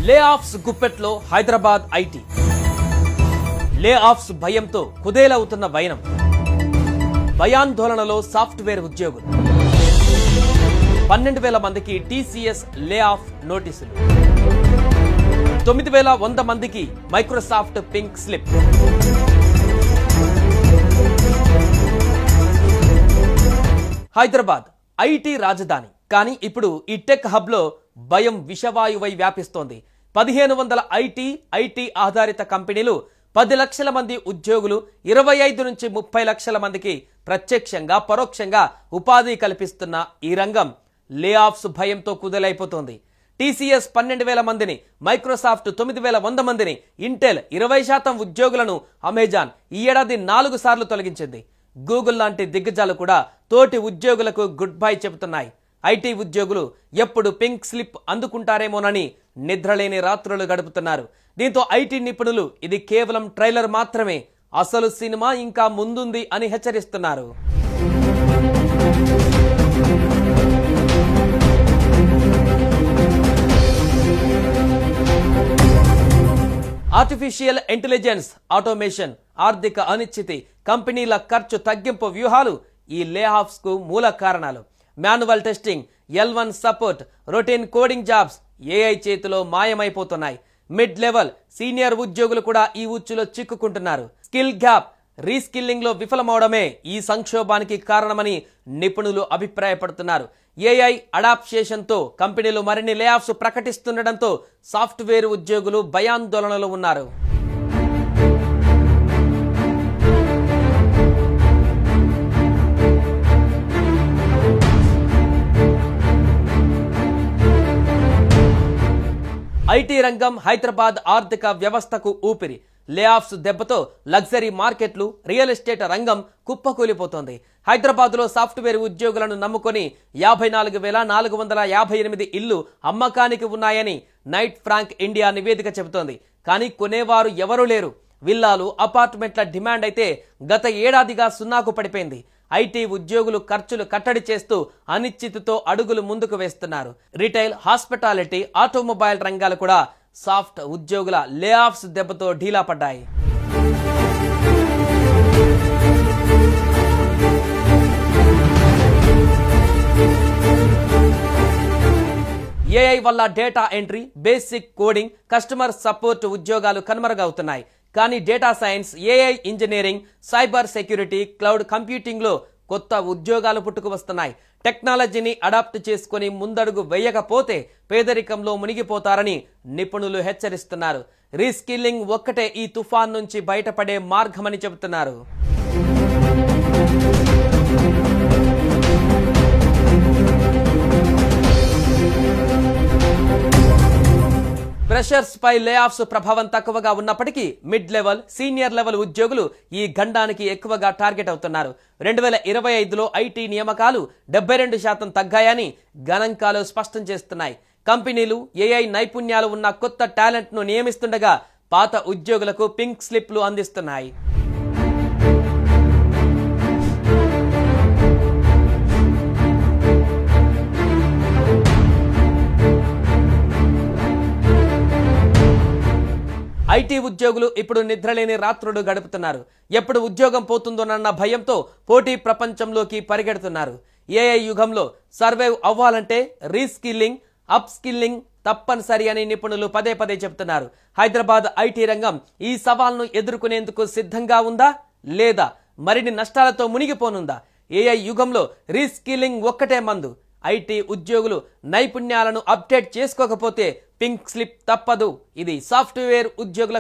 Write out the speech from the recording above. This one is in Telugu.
లే ఆఫ్స్ గుప్పెట్లో హైదరాబాద్ ఐటీ. లే ఆఫ్స్ భయంతో కుదేలవుతున్న వైనం. భయాందోళనలో సాఫ్ట్వేర్ ఉద్యోగులు. 12,000 మందికి టీసీఎస్ లే ఆఫ్ నోటీసులు. 9,100 మందికి Microsoft pink slip. Hyderabad IT రాజధాని. కానీ ఇప్పుడు ఈ టెక్ హబ్ లో భయం విషవాయువై వ్యాపిస్తోంది. 1,500 ఐటీ ఆధారిత కంపెనీలు, 10 లక్షల మంది ఉద్యోగులు, 25 నుంచి 30 లక్షల మందికి ప్రత్యక్షంగా పరోక్షంగా ఉపాధి కల్పిస్తున్న ఈ రంగం లే ఆఫ్స్ భయంతో కుదేలైపోతోంది. టీసీఎస్ 12,000 మందిని, మైక్రోసాఫ్ట్ 9,100 మందిని, ఇంటెల్ 20% ఉద్యోగులను అమెజాన్ ఈ ఏడాది 4 సార్లు తొలగించింది. గూగుల్ లాంటి దిగ్గజాలు కూడా తోటి ఉద్యోగులకు గుడ్ బై చెబుతున్నాయి. ఐటీ ఉద్యోగులు ఎప్పుడు పింక్ స్లిప్ అందుకుంటారేమోనని నిద్రలేని రాత్రులు గడుపుతున్నారు. దీంతో ఐటీ నిపుణులు ఇది కేవలం ట్రైలర్ మాత్రమే, అసలు సినిమా ఇంకా ముందుంది అని హెచ్చరిస్తున్నారు. ఆర్టిఫిషియల్ ఇంటెలిజెన్స్, ఆటోమేషన్, ఆర్థిక అనిశ్చితి, కంపెనీల ఖర్చు తగ్గింపు వ్యూహాలు ఈ లే ఆఫ్స్ కు మూల కారణాలు. Manual testing, L1 support, routine coding jobs AI చేతిలో మాయమైపోతున్నాయి. మిడ్ లెవెల్, సీనియర్ ఉద్యోగులు కూడా ఈ ఉచ్చులో చిక్కుకుంటున్నారు. స్కిల్ గ్యాప్, రీస్కిల్లింగ్ లో విఫలమవడమే ఈ సంక్షోభానికి కారణమని నిపుణులు అభిప్రాయపడుతున్నారు. ఏఐ అడాప్టేషన్ తో కంపెనీలు మరిన్ని లే ఆఫ్స్ ప్రకటిస్తుండటంతో సాఫ్ట్వేర్ ఉద్యోగులు భయాందోళనలో ఉన్నారు. ఐటీ రంగం హైదరాబాద్ ఆర్థిక వ్యవస్థకు ఊపిరి. లే ఆఫ్స్ దెబ్బతో లగ్జరీ మార్కెట్లు, రియల్ ఎస్టేట్ రంగం కుప్పకూలిపోతోంది. హైదరాబాద్ లో సాఫ్ట్వేర్ ఉద్యోగులను నమ్ముకొని 54,458 ఇళ్లు అమ్మకానికి ఉన్నాయని నైట్ ఫ్రాంక్ ఇండియా నివేదిక చెబుతోంది. కానీ కొనేవారు ఎవరూ లేరు. విల్లాలు, అపార్ట్మెంట్ల డిమాండ్ అయితే గత ఏడాదిగా సున్నాకు పడిపోయింది. ఐటీ ఉద్యోగులు ఖర్చులు కట్టడి చేస్తూ అనిశ్చితితో అడుగులు ముందుకు వేస్తున్నారు. రిటైల్, హాస్పిటాలిటీ, ఆటోమొబైల్ రంగాలు కూడా సాఫ్ట్ ఉద్యోగుల లే ఆఫ్స్ దెబ్బతో ఢీలా పడ్డాయి. ఏఐ వల్ల data entry, basic coding, customer support ఉద్యోగాలు కనుమరుగవుతున్నాయి. కానీ data science, AI engineering, cyber security, cloud computing లో కొత్త ఉద్యోగాలు పుట్టుకు వస్తున్నాయి. టెక్నాలజీని అడాప్ట్ చేసుకుని ముందడుగు వేయకపోతే పేదరికంలో మునిగిపోతారని నిపుణులు హెచ్చరిస్తున్నారు. రీస్కిల్లింగ్ ఒక్కటే ఈ తుఫాన్ నుంచి బయటపడే మార్గమని చెబుతున్నారు. ఫ్రెషర్స్ పై లే ఆఫ్స్ ప్రభావం తక్కువగా ఉన్నప్పటికీ మిడ్ లెవెల్, సీనియర్ లెవెల్ ఉద్యోగులు ఈ గండానికి ఎక్కువగా టార్గెట్ అవుతున్నారు. 2025లో ఐటీ నియామకాలు 72% తగ్గాయని గణాంకాలు స్పష్టం చేస్తున్నాయి. కంపెనీలు ఏఐ నైపుణ్యాలు ఉన్న కొత్త టాలెంట్ ను నియమిస్తుండగా పాత ఉద్యోగులకు పింక్ స్లిప్లు అందిస్తున్నాయి. ఐటీ ఉద్యోగులు ఇప్పుడు నిద్రలేని రాత్రులు గడుపుతున్నారు. ఎప్పుడు ఉద్యోగం పోతుందోనన్న భయంతో పోటీ ప్రపంచంలోకి పరిగెడుతున్నారు. ఏఐ యుగంలో సర్వైవ్ అవ్వాలంటే రీస్కిల్లింగ్, అప్ స్కిల్లింగ్ తప్పనిసరి అని నిపుణులు పదే పదే చెబుతున్నారు. హైదరాబాద్ ఐటీ రంగం ఈ సవాల్ను ఎదుర్కొనేందుకు సిద్ధంగా ఉందా, లేదా మరిన్ని నష్టాలతో మునిగిపోనుందా? ఏఐ యుగంలో రీస్కిల్లింగ్ ఒక్కటే మందు. ఐటీ ఉద్యోగులు నైపుణ్యాలను అప్డేట్ చేసుకోకపోతే పింక్ స్లిప్ తప్పదు. ఇది సాఫ్ట్వేర్ ఉద్యోగులకు